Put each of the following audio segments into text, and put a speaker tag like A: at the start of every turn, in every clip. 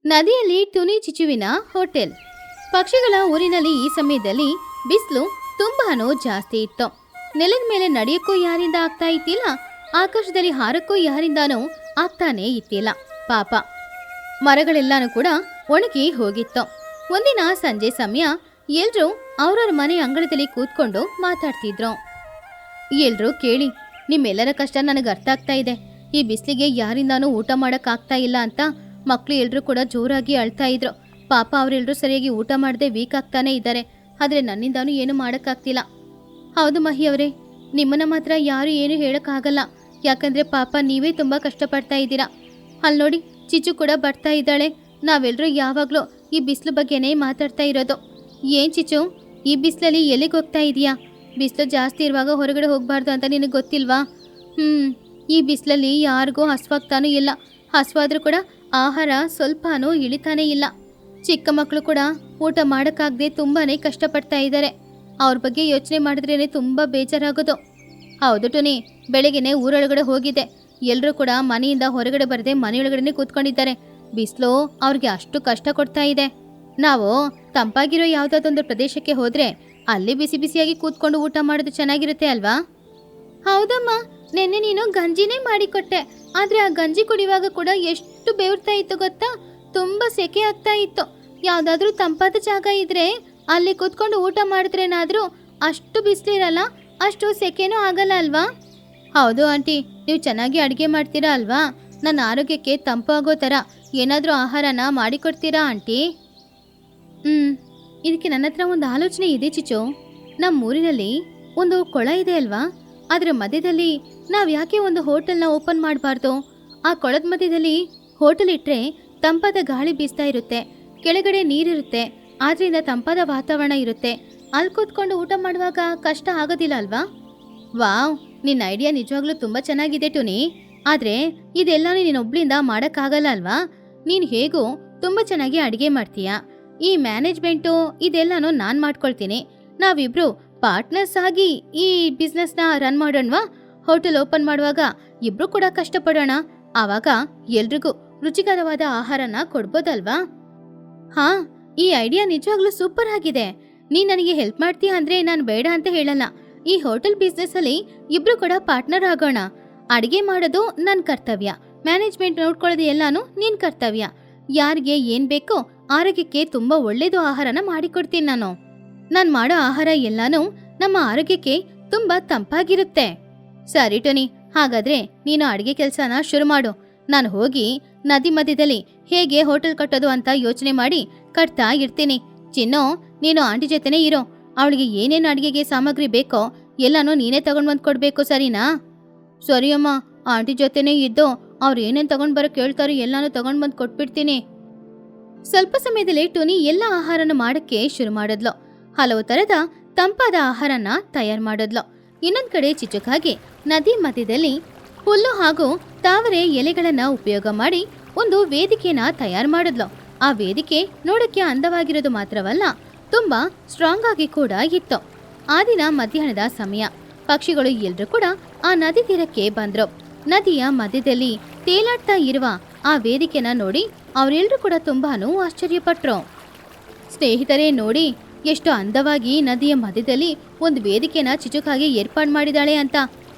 A: ನದಿಯಲ್ಲಿ ಟುನಿ ಚಿಚುವಿನ ಹೋಟೆಲ್. ಪಕ್ಷಿಗಳ ಊರಿನಲ್ಲಿ ಈ ಸಮಯದಲ್ಲಿ ಬಿಸಿಲು ತುಂಬಾನು ಜಾಸ್ತಿ ಇತ್ತು. ನೆಲದ ಮೇಲೆ ನಡೆಯಕ್ಕೂ ಯಾರಿಂದ ಆಗ್ತಾ ಇತ್ತಿಲ್ಲ, ಆಕಾಶದಲ್ಲಿ ಹಾರಕ್ಕೂ ಯಾರಿಂದಾನೂ ಆಗ್ತಾನೆ ಇತ್ತಿಲ್ಲ. ಪಾಪ ಮರಗಳೆಲ್ಲಾನು ಕೂಡ ಒಣಗಿ ಹೋಗಿತ್ತು. ಒಂದಿನ ಸಂಜೆ ಸಮಯ ಎಲ್ರೂ ಅವ್ರವ್ರ ಮನೆ ಅಂಗಳದಲ್ಲಿ ಕೂತ್ಕೊಂಡು ಮಾತಾಡ್ತಿದ್ರು. ಎಲ್ರೂ ಕೇಳಿ, ನಿಮ್ಮೆಲ್ಲರ ಕಷ್ಟ ನನಗೆ ಅರ್ಥ ಆಗ್ತಾ ಇದೆ. ಈ ಬಿಸಿಲಿಗೆ ಯಾರಿಂದಾನೂ ಊಟ ಮಾಡಕ್ ಆಗ್ತಾ ಇಲ್ಲ ಅಂತ ಮಕ್ಕಳು ಎಲ್ರೂ ಕೂಡ ಜೋರಾಗಿ ಅಳ್ತಾ ಇದ್ರು. ಪಾಪ ಅವರೆಲ್ಲರೂ ಸರಿಯಾಗಿ ಊಟ ಮಾಡದೆ ವೀಕ್ ಆಗ್ತಾನೆ ಇದ್ದಾರೆ. ಆದ್ರೆ ನನ್ನಿಂದಾನು ಏನು ಮಾಡಕ್ಕಾಗ್ತಿಲ್ಲ. ಹೌದು ಮಹಿ ಅವರೇ, ನಿಮ್ಮನ್ನ ಮಾತ್ರ ಯಾರು ಏನು ಹೇಳಕ್ಕಾಗಲ್ಲ. ಯಾಕಂದ್ರೆ ಪಾಪ ನೀವೇ ತುಂಬಾ ಕಷ್ಟಪಡ್ತಾ ಇದ್ದೀರಾ. ಅಲ್ಲಿ ನೋಡಿ, ಚಿಚ್ಚು ಕೂಡ ಬರ್ತಾ ಇದ್ದಾಳೆ. ನಾವೆಲ್ಲರೂ ಯಾವಾಗ್ಲೂ ಈ ಬಿಸಿಲು ಬಗ್ಗೆನೇ ಮಾತಾಡ್ತಾ ಇರೋದು. ಏನ್ ಚಿಚ್ಚು, ಈ ಬಿಸಿಲಲ್ಲಿ ಎಲ್ಲಿಗೆ ಹೋಗ್ತಾ ಇದೀಯಾ? ಬಿಸಿಲು ಜಾಸ್ತಿ ಇರುವಾಗ ಹೊರಗಡೆ ಹೋಗ್ಬಾರ್ದು ಅಂತ ನಿನಗೆ ಗೊತ್ತಿಲ್ವಾ? ಈ ಬಿಸಿಲಲ್ಲಿ ಯಾರಿಗೂ ಹಸ್ವಾಗ್ತಾನೂ ಇಲ್ಲ. ಹಸ್ವಾದ್ರೂ ಕೂಡ ಆಹಾರ ಸ್ವಲ್ಪನೂ ಇಳಿತಾನೇ ಇಲ್ಲ. ಚಿಕ್ಕ ಮಕ್ಕಳು ಕೂಡ ಊಟ ಮಾಡೋಕ್ಕಾಗದೆ ತುಂಬಾನೇ ಕಷ್ಟಪಡ್ತಾ ಇದ್ದಾರೆ. ಅವ್ರ ಬಗ್ಗೆ ಯೋಚನೆ ಮಾಡಿದ್ರೇನೆ ತುಂಬಾ ಬೇಜಾರಾಗೋದು. ಹೌದು ಟುನಿ, ಬೆಳಗ್ಗೆನೆ ಊರೊಳಗಡೆ ಹೋಗಿದ್ದೆ. ಎಲ್ಲರೂ ಕೂಡ ಮನೆಯಿಂದ ಹೊರಗಡೆ ಬರದೆ ಮನೆಯೊಳಗಡೆ ಕೂತ್ಕೊಂಡಿದ್ದಾರೆ. ಬಿಸಿಲು ಅವ್ರಿಗೆ ಅಷ್ಟು ಕಷ್ಟ ಕೊಡ್ತಾ ಇದೆ. ನಾವು ತಂಪಾಗಿರೋ ಯಾವುದಾದೊಂದು ಪ್ರದೇಶಕ್ಕೆ ಹೋದ್ರೆ ಅಲ್ಲಿ ಬಿಸಿ ಬಿಸಿಯಾಗಿ ಕೂತ್ಕೊಂಡು ಊಟ ಮಾಡೋದು ಚೆನ್ನಾಗಿರುತ್ತೆ ಅಲ್ವಾ? ಹೌದಮ್ಮ, ನೆನ್ನೆ ನೀನು ಗಂಜಿನೇ ಮಾಡಿಕೊಟ್ಟೆ. ಆದ್ರೆ ಆ ಗಂಜಿ ಕುಡಿಯುವಾಗ ಕೂಡ ಎಷ್ಟು ಬೇವ್ರ್ತಾ ಇತ್ತು ಗೊತ್ತಾ? ತುಂಬಾ ಸೆಕೆ ಆಗ್ತಾ ಇತ್ತು. ಯಾವ್ದಾದ್ರೂ ತಂಪಾದ ಜಾಗ ಇದ್ರೆ ಅಲ್ಲಿ ಕೂತ್ಕೊಂಡು ಊಟ ಮಾಡಿದ್ರೇನಾದ್ರೂ ಅಷ್ಟು ಬಿಸಿಲಿರಲ್ಲ, ಅಷ್ಟು ಸೆಕೆನೂ ಆಗಲ್ಲ ಅಲ್ವಾ? ಹೌದು ಆಂಟಿ, ನೀವು ಚೆನ್ನಾಗಿ ಅಡುಗೆ ಮಾಡ್ತೀರಾ ಅಲ್ವಾ? ನನ್ನ ಆರೋಗ್ಯಕ್ಕೆ ತಂಪಾಗೋ ಥರ ಏನಾದರೂ ಆಹಾರನ ಮಾಡಿಕೊಡ್ತೀರಾ ಆಂಟಿ? ಇದಕ್ಕೆ ನನ್ನ ಹತ್ರ ಒಂದು ಆಲೋಚನೆ ಇದೆ ಚಿಚು. ನಮ್ಮ ಊರಿನಲ್ಲಿ ಒಂದು ಕೊಳ ಇದೆ ಅಲ್ವಾ? ಅದರ ಮಧ್ಯದಲ್ಲಿ ನಾವು ಯಾಕೆ ಒಂದು ಹೋಟೆಲ್ನ ಓಪನ್ ಮಾಡಬಾರ್ದು? ಆ ಕೊಳದ ಮಧ್ಯದಲ್ಲಿ ಹೋಟೆಲ್ ಇಟ್ಟರೆ ತಂಪಾದ ಗಾಳಿ ಬೀಸ್ತಾ ಇರುತ್ತೆ, ಕೆಳಗಡೆ ನೀರಿರುತ್ತೆ, ಆದ್ರಿಂದ ತಂಪಾದ ವಾತಾವರಣ ಇರುತ್ತೆ. ಅಲ್ಲಿ ಕೂತ್ಕೊಂಡು ಊಟ ಮಾಡುವಾಗ ಕಷ್ಟ ಆಗೋದಿಲ್ಲ ಅಲ್ವಾ? ವಾವ್, ನಿನ್ನ ಐಡಿಯಾ ನಿಜವಾಗ್ಲೂ ತುಂಬ ಚೆನ್ನಾಗಿದೆ ಟುನಿ. ಆದರೆ ಇದೆಲ್ಲನೂ ನೀನೊಬ್ಳಿಂದ ಮಾಡೋಕ್ಕಾಗಲ್ಲ ಅಲ್ವಾ? ನೀನು ಹೇಗೂ ತುಂಬ ಚೆನ್ನಾಗಿ ಅಡುಗೆ ಮಾಡ್ತೀಯಾ. ಈ ಮ್ಯಾನೇಜ್ಮೆಂಟು ಇದೆಲ್ಲನೂ ನಾನು ಮಾಡ್ಕೊಳ್ತೀನಿ. ನಾವಿಬ್ರು ಪಾರ್ಟ್ನರ್ಸ್ ಆಗಿ ಈ ಬಿಸ್ನೆಸ್ನ ರನ್ ಮಾಡೋಣವಾ? ಹೋಟೆಲ್ ಓಪನ್ ಮಾಡುವಾಗ ಇಬ್ರು ಕೂಡ ಕಷ್ಟಪಡೋಣ. ಆವಾಗ ಎಲ್ರಿಗೂ ರುಚಿಕರವಾದ ಆಹಾರನ ಕೊಡ್ಬೋದಲ್ವಾ? ಹಾ, ಈ ಐಡಿಯಾ ನಿಜವಾಗ್ಲೂ ಸೂಪರ್ ಆಗಿದೆ. ನೀನು ನನಗೆ ಹೆಲ್ಪ್ ಮಾಡ್ತೀಯ ಅಂದ್ರೆ ನಾನು ಬೇಡ ಅಂತ ಹೇಳಲ್ಲ. ಈ ಹೋಟೆಲ್ ಬಿಸ್ನೆಸ್ ಅಲ್ಲಿ ಇಬ್ರು ಕೂಡ ಪಾರ್ಟ್ನರ್ ಆಗೋಣ. ಅಡಿಗೆ ಮಾಡೋದು ನನ್ನ ಕರ್ತವ್ಯ, ಮ್ಯಾನೇಜ್ಮೆಂಟ್ ನೋಡ್ಕೊಳ್ಳೋದು ಎಲ್ಲಾನು ನಿನ್ ಕರ್ತವ್ಯ. ಯಾರಿಗೆ ಏನ್ ಬೇಕೋ ಆರೋಗ್ಯಕ್ಕೆ ತುಂಬಾ ಒಳ್ಳೇದು ಆಹಾರನ ಮಾಡಿಕೊಡ್ತೀನಿ ನಾನು. ಮಾಡೋ ಆಹಾರ ಎಲ್ಲಾನು ನಮ್ಮ ಆರೋಗ್ಯಕ್ಕೆ ತುಂಬಾ ತಂಪಾಗಿರುತ್ತೆ. ಸರಿ ಟೋನಿ, ಹಾಗಾದ್ರೆ ನೀನು ಅಡಿಗೆ ಕೆಲಸನ ಶುರು ಮಾಡು. ನಾನು ಹೋಗಿ ನದಿ ಮಧ್ಯದಲ್ಲಿ ಹೇಗೆ ಹೋಟೆಲ್ ಕಟ್ಟೋದು ಅಂತ ಯೋಚನೆ ಮಾಡಿ ಕಟ್ತಾ ಇರ್ತೀನಿ. ಚಿನ್ನು, ನೀನು ಆಂಟಿ ಜೊತೆನೇ ಇರೋ. ಅವಳಿಗೆ ಏನೇನು ಅಡಿಗೆಗೆ ಸಾಮಗ್ರಿ ಬೇಕೋ ಎಲ್ಲಾನು ನೀನೇ ತಗೊಂಡ್ ಬಂದು ಕೊಡ್ಬೇಕು, ಸರಿನಾ? ಸರಿ ಅಮ್ಮ, ಆಂಟಿ ಜೊತೆನೇ ಇದ್ದು ಅವ್ರು ಏನೇನು ತಗೊಂಡ್ ಬರೋಕೆ ಹೇಳ್ತಾರೋ ಎಲ್ಲಾನು ತಗೊಂಡ್ ಬಂದು ಕೊಟ್ಬಿಡ್ತೀನಿ. ಸ್ವಲ್ಪ ಸಮಯದಲ್ಲಿ ಟೋನಿ ಎಲ್ಲ ಆಹಾರನ ಮಾಡಕ್ಕೆ ಶುರು ಮಾಡಿದ್ಲು. ಹಲವು ತರದ ತಂಪಾದ ಆಹಾರನ ತಯಾರು ಮಾಡಿದ್ಲು. ಇನ್ನೊಂದ್ ಕಡೆ ಚಿಚುಕಾಗಿ ನದಿ ಮಧ್ಯದಲ್ಲಿ ಹುಲ್ಲು ಹಾಗೂ ತಾವರೆ ಎಲೆಗಳನ್ನ ಉಪಯೋಗ ಮಾಡಿ ಒಂದು ವೇದಿಕೆನ ತಯಾರು ಮಾಡಿದ್ಲು. ಆ ವೇದಿಕೆ ನೋಡಕ್ಕೆ ಅಂದವಾಗಿರೋದು ಮಾತ್ರವಲ್ಲ, ತುಂಬಾ ಸ್ಟ್ರಾಂಗ್ ಆಗಿ ಕೂಡ ಇತ್ತು. ಆ ದಿನ ಮಧ್ಯಾಹ್ನದ ಸಮಯ. ಪಕ್ಷಿಗಳು ಎಲ್ರೂ ಕೂಡ ಆ ನದಿ ತೀರಕ್ಕೆ ಬಂದ್ರು. ನದಿಯ ಮಧ್ಯದಲ್ಲಿ ತೇಲಾಡ್ತಾ ಇರುವ ಆ ವೇದಿಕೆನ ನೋಡಿ ಅವರೆಲ್ಲರೂ ಕೂಡ ತುಂಬಾನು ಆಶ್ಚರ್ಯಪಟ್ರು. ಸ್ನೇಹಿತರೇ ನೋಡಿ, ಎಷ್ಟು ಅಂದವಾಗಿ ನದಿಯ ಮಧ್ಯದಲ್ಲಿ ಒಂದು ವೇದಿಕೆನ ಚಿಚುಕಾಗಿ ಏರ್ಪಾಡು ಮಾಡಿದಾಳೆ ಅಂತ.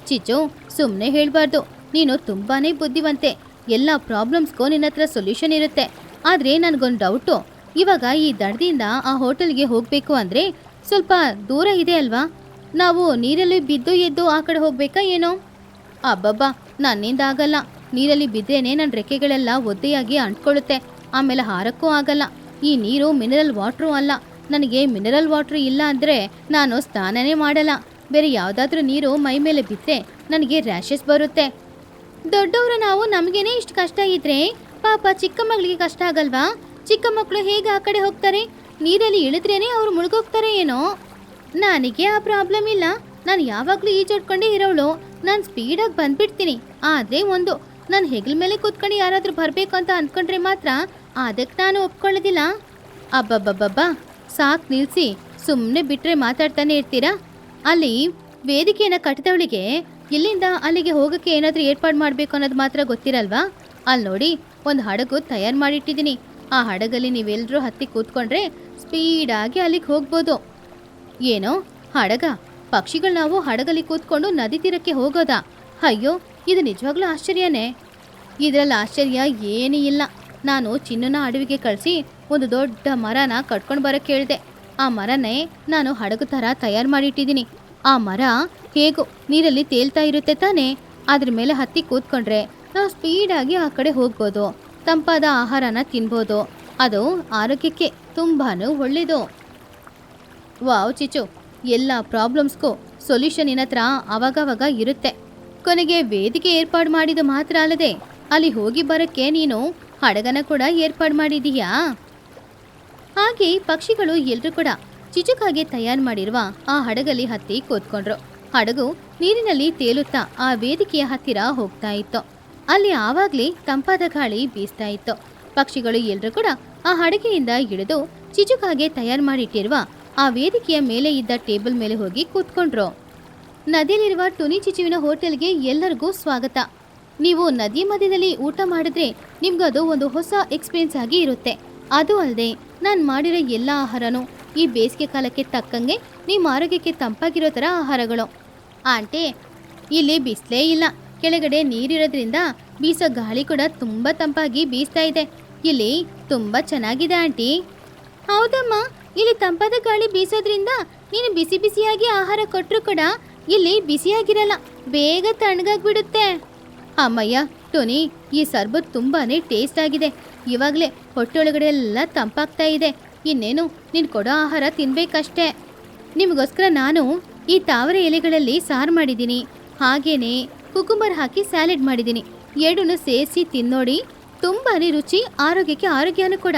A: ಚಿಚು, ಸುಮ್ಮನೆ ಹೇಳ್ಬಾರ್ದು, ನೀನು ತುಂಬಾನೇ ಬುದ್ಧಿವಂತೆ. ಎಲ್ಲ ಪ್ರಾಬ್ಲಮ್ಸ್ಗೂ ನಿನ್ನ ಹತ್ರ ಸೊಲ್ಯೂಷನ್ ಇರುತ್ತೆ. ಆದ್ರೆ ನನಗೊಂದು ಡೌಟು, ಇವಾಗ ಈ ದಡದಿಂದ ಆ ಹೋಟೆಲ್ಗೆ ಹೋಗ್ಬೇಕು ಅಂದ್ರೆ ಸ್ವಲ್ಪ ದೂರ ಇದೆ ಅಲ್ವಾ? ನಾವು ನೀರಲ್ಲಿ ಬಿದ್ದು ಎದ್ದು ಆ ಕಡೆ ಹೋಗ್ಬೇಕಾ ಏನೋ? ಅಬ್ಬಬ್ಬಾ, ನನ್ನಿಂದ ಆಗಲ್ಲ. ನೀರಲ್ಲಿ ಬಿದ್ರೇನೆ ನನ್ನ ರೆಕ್ಕೆಗಳೆಲ್ಲ ಒದ್ದೆಯಾಗಿ ಅಂಟ್ಕೊಳ್ಳುತ್ತೆ. ಆಮೇಲೆ ಹಾರಕ್ಕೂ ಆಗಲ್ಲ. ಈ ನೀರು ಮಿನರಲ್ ವಾಟ್ರೂ ಅಲ್ಲ. ನನಗೆ ಮಿನರಲ್ ವಾಟ್ರ್ ಇಲ್ಲ ಅಂದರೆ ನಾನು ಸ್ನಾನನೇ ಮಾಡಲ್ಲ. ಬೇರೆ ಯಾವುದಾದ್ರೂ ನೀರು ಮೈ ಮೇಲೆ ಬಿದ್ದರೆ ನನಗೆ ರ್ಯಾಷಸ್ ಬರುತ್ತೆ. ದೊಡ್ಡವರು ನಾವು ನಮಗೇನೆ ಇಷ್ಟು ಕಷ್ಟ ಇದ್ರೆ ಪಾಪ ಚಿಕ್ಕ ಮಗಳಿಗೆ ಕಷ್ಟ ಆಗಲ್ವಾ? ಚಿಕ್ಕ ಮಕ್ಕಳು ಹೇಗೆ ಆ ಕಡೆ ಹೋಗ್ತಾರೆ? ನೀರಲ್ಲಿ ಇಳಿದ್ರೇನೆ ಅವ್ರು ಮುಳುಗೋಗ್ತಾರೆ ಏನೋ. ನನಗೆ ಆ ಪ್ರಾಬ್ಲಮ್ ಇಲ್ಲ. ನಾನು ಯಾವಾಗಲೂ ಈಜಾಡ್ಕೊಂಡೇ ಇರೋಳು. ನಾನು ಸ್ಪೀಡಾಗಿ ಬಂದ್ಬಿಡ್ತೀನಿ. ಆದರೆ ಒಂದು, ನಾನು ಹೆಗಲ ಮೇಲೆ ಕೂತ್ಕೊಂಡು ಯಾರಾದರೂ ಬರಬೇಕು ಅಂತ ಅಂದ್ಕೊಂಡ್ರೆ ಮಾತ್ರ ಅದಕ್ಕೆ ನಾನು ಒಪ್ಕೊಳ್ಳೋದಿಲ್ಲ. ಅಬ್ಬಬ್ಬಬ್ಬಬ್ಬಾ, ಸಾಕು ನಿಲ್ಲಿಸಿ. ಸುಮ್ಮನೆ ಬಿಟ್ಟರೆ ಮಾತಾಡ್ತಾನೆ ಇರ್ತೀರಾ? ಅಲ್ಲಿ ವೇದಿಕೆಯನ್ನು ಕಟ್ಟಿದವಳಿಗೆ ಇಲ್ಲಿಂದ ಅಲ್ಲಿಗೆ ಹೋಗಕ್ಕೆ ಏನಾದರೂ ಏರ್ಪಾಡು ಮಾಡಬೇಕು ಅನ್ನೋದು ಮಾತ್ರ ಗೊತ್ತಿರಲ್ವಾ? ಅಲ್ಲಿ ನೋಡಿ, ಒಂದು ಹಡಗು ತಯಾರು ಮಾಡಿಟ್ಟಿದ್ದೀನಿ. ಆ ಹಡಗಲ್ಲಿ ನೀವೆಲ್ಲರೂ ಹತ್ತಿ ಕೂತ್ಕೊಂಡ್ರೆ ಸ್ಪೀಡಾಗಿ ಅಲ್ಲಿಗೆ ಹೋಗ್ಬೋದು. ಏನೋ ಹಡಗ? ಪಕ್ಷಿಗಳು ನಾವು ಹಡಗಲ್ಲಿ ಕೂತ್ಕೊಂಡು ನದಿ ತೀರಕ್ಕೆ ಹೋಗೋದಾ? ಅಯ್ಯೋ, ಇದು ನಿಜವಾಗ್ಲೂ ಆಶ್ಚರ್ಯನೇ. ಇದರಲ್ಲಿ ಆಶ್ಚರ್ಯ ಏನೂ ಇಲ್ಲ. ನಾನು ಚಿನ್ನನ ಅಡವಿಗೆ ಕಳಿಸಿ ಒಂದು ದೊಡ್ಡ ಮರನ ಕಟ್ಕೊಂಡು ಬರೋಕ್ಕೆ ಹೇಳಿದೆ. ಆ ಮರನೇ ನಾನು ಹಡಗು ಥರ ತಯಾರು ಮಾಡಿಟ್ಟಿದ್ದೀನಿ. ಆ ಮರ ಹೇಗೋ ನೀರಲ್ಲಿ ತೇಲ್ತಾ ಇರುತ್ತೆ ತಾನೇ, ಅದ್ರ ಮೇಲೆ ಹತ್ತಿ ಕೂತ್ಕೊಂಡ್ರೆ ನಾವು ಸ್ಪೀಡಾಗಿ ಆ ಕಡೆ ಹೋಗ್ಬೋದು, ತಂಪಾದ ಆಹಾರನ ತಿನ್ಬೋದು. ಅದು ಆರೋಗ್ಯಕ್ಕೆ ತುಂಬಾನು ಒಳ್ಳೆಯದು. ವಾವ್ ಚಿಚು, ಎಲ್ಲ ಪ್ರಾಬ್ಲಮ್ಸ್ಗೂ ಸೊಲ್ಯೂಷನ್ ನಿನ್ನ ಹತ್ರ ಆವಾಗವಾಗ ಇರುತ್ತೆ. ಕೊನೆಗೆ ವೇದಿಕೆ ಏರ್ಪಾಡು ಮಾಡಿದ್ದು ಮಾತ್ರ ಅಲ್ಲದೆ ಅಲ್ಲಿ ಹೋಗಿ ಬರೋಕ್ಕೆ ನೀನು ಹಡಗನ ಕೂಡ ಏರ್ಪಾಡು ಮಾಡಿದೀಯಾ? ಹಾಗೆ ಪಕ್ಷಿಗಳು ಎಲ್ಲರೂ ಕೂಡ ಚಿಚುಕಾಗೆ ತಯಾರು ಮಾಡಿರುವ ಆ ಹಡಗಲ್ಲಿ ಹತ್ತಿ ಕೂತ್ಕೊಂಡ್ರು. ಹಡಗು ನೀರಿನಲ್ಲಿ ತೇಲುತ್ತಾ ಆ ವೇದಿಕೆಯ ಹತ್ತಿರ ಹೋಗ್ತಾ ಇತ್ತು. ಅಲ್ಲಿ ಆವಾಗ್ಲೇ ತಂಪಾದ ಗಾಳಿ ಬೀಸ್ತಾ ಇತ್ತು. ಪಕ್ಷಿಗಳು ಎಲ್ಲರೂ ಕೂಡ ಆ ಹಡಗಿನಿಂದ ಇಳಿದು ಚಿಚುಕಾಗೆ ತಯಾರು ಮಾಡಿಟ್ಟಿರುವ ಆ ವೇದಿಕೆಯ ಮೇಲೆ ಇದ್ದ ಟೇಬಲ್ ಮೇಲೆ ಹೋಗಿ ಕೂತ್ಕೊಂಡ್ರು. ನದಿಯಲ್ಲಿರುವ ಟುನಿ ಚಿಚುವಿನ ಹೋಟೆಲ್ಗೆ ಎಲ್ಲರಿಗೂ ಸ್ವಾಗತ. ನೀವು ನದಿ ಮಧ್ಯದಲ್ಲಿ ಊಟ ಮಾಡಿದ್ರೆ ನಿಮ್ಗದು ಒಂದು ಹೊಸ ಎಕ್ಸ್ಪೀರಿಯನ್ಸ್ ಆಗಿ ಇರುತ್ತೆ. ಅದು ಅಲ್ಲದೆ ನಾನು ಮಾಡಿರೋ ಎಲ್ಲ ಆಹಾರನೂ ಈ ಬೇಸಿಗೆ ಕಾಲಕ್ಕೆ ತಕ್ಕಂಗೆ ನಿಮ್ಮ ಆರೋಗ್ಯಕ್ಕೆ ತಂಪಾಗಿರೋ ಥರ ಆಹಾರಗಳು. ಆಂಟಿ, ಇಲ್ಲಿ ಬಿಸಿಲೇ ಇಲ್ಲ, ಕೆಳಗಡೆ ನೀರಿರೋದ್ರಿಂದ ಬೀಸೋ ಗಾಳಿ ಕೂಡ ತುಂಬ ತಂಪಾಗಿ ಬೀಸ್ತಾ ಇದೆ. ಇಲ್ಲಿ ತುಂಬ ಚೆನ್ನಾಗಿದೆ ಆಂಟಿ. ಹೌದಮ್ಮ, ಇಲ್ಲಿ ತಂಪಾದ ಗಾಳಿ ಬೀಸೋದ್ರಿಂದ ನೀನು ಬಿಸಿ ಬಿಸಿಯಾಗಿ ಆಹಾರ ಕೊಟ್ಟರು ಕೂಡ ಇಲ್ಲಿ ಬಿಸಿಯಾಗಿರಲ್ಲ, ಬೇಗ ತಣ್ಣಗಾಗ್ಬಿಡುತ್ತೆ. ಅಮ್ಮಯ್ಯ ಟೋನಿ, ಈ ಸರ್ಬತ್ ತುಂಬಾನೇ ಟೇಸ್ಟ್ ಆಗಿದೆ. ಇವಾಗಲೇ ಹೊಟ್ಟೆಯೊಳಗಡೆ ಎಲ್ಲ ತಂಪಾಗ್ತಾ ಇದೆ. ಇನ್ನೇನು ನೀನು ಕೊಡೋ ಆಹಾರ ತಿನ್ಬೇಕಷ್ಟೇ. ನಿಮಗೋಸ್ಕರ ನಾನು ಈ ತಾವರೆ ಎಲೆಗಳಲ್ಲಿ ಸಾರು ಮಾಡಿದ್ದೀನಿ, ಹಾಗೇನೆ ಕುಕುಂಬರ್ ಹಾಕಿ ಸ್ಯಾಲೆಡ್ ಮಾಡಿದ್ದೀನಿ. ಎರಡನ್ನೂ ಸೇರಿಸಿ ತಿನ್ನೋಡಿ, ತುಂಬಾನೇ ರುಚಿ, ಆರೋಗ್ಯಕ್ಕೆ ಆರೋಗ್ಯನೂ ಕೂಡ.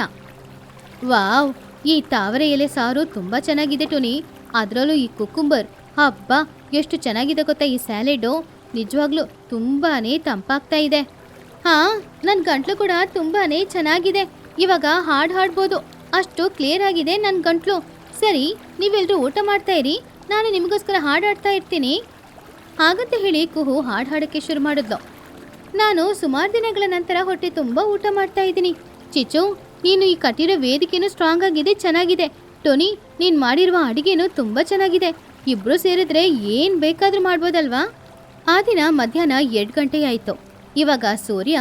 A: ವಾವ್, ಈ ತಾವರೆ ಎಲೆ ಸಾರು ತುಂಬ ಚೆನ್ನಾಗಿದೆ ಟೋನಿ. ಅದರಲ್ಲೂ ಈ ಕುಕುಂಬರ್, ಹಬ್ಬ ಎಷ್ಟು ಚೆನ್ನಾಗಿದೆ ಗೊತ್ತಾ ಈ ಸ್ಯಾಲೆಡು. ನಿಜವಾಗ್ಲೂ ತುಂಬಾನೇ ತಂಪಾಗ್ತಾ ಇದೆ. ಹಾಂ, ನನ್ನ ಗಂಟ್ಲು ಕೂಡ ತುಂಬಾನೇ ಚೆನ್ನಾಗಿದೆ. ಇವಾಗ ಹಾಡು ಹಾಡ್ಬೋದು, ಅಷ್ಟು ಕ್ಲಿಯರ್ ಆಗಿದೆ ನನ್ನ ಗಂಟ್ಲು. ಸರಿ, ನೀವೆಲ್ಲರೂ ಊಟ ಮಾಡ್ತಾ ಇರಿ, ನಾನು ನಿಮಗೋಸ್ಕರ ಹಾಡಾಡ್ತಾ ಇರ್ತೀನಿ. ಹಾಗಂತ ಹೇಳಿ ಕುಹು ಹಾಡು ಹಾಡೋಕ್ಕೆ ಶುರು ಮಾಡಿದ್ಲು. ನಾನು ಸುಮಾರು ದಿನಗಳ ನಂತರ ಹೊಟ್ಟೆ ತುಂಬ ಊಟ ಮಾಡ್ತಾ ಇದ್ದೀನಿ. ಚಿಚು, ನೀನು ಈ ಕಟ್ಟಿರೋ ವೇದಿಕೆನೂ ಸ್ಟ್ರಾಂಗ್ ಆಗಿದೆ, ಚೆನ್ನಾಗಿದೆ. ಟೋನಿ, ನೀನು ಮಾಡಿರುವ ಅಡುಗೆನೂ ತುಂಬ ಚೆನ್ನಾಗಿದೆ. ಇಬ್ಬರು ಸೇರಿದ್ರೆ ಏನು ಬೇಕಾದರೂ ಮಾಡ್ಬೋದಲ್ವಾ? ಆ ದಿನ ಮಧ್ಯಾಹ್ನ 2 ಗಂಟೆ ಆಯಿತು. ಇವಾಗ ಸೂರ್ಯ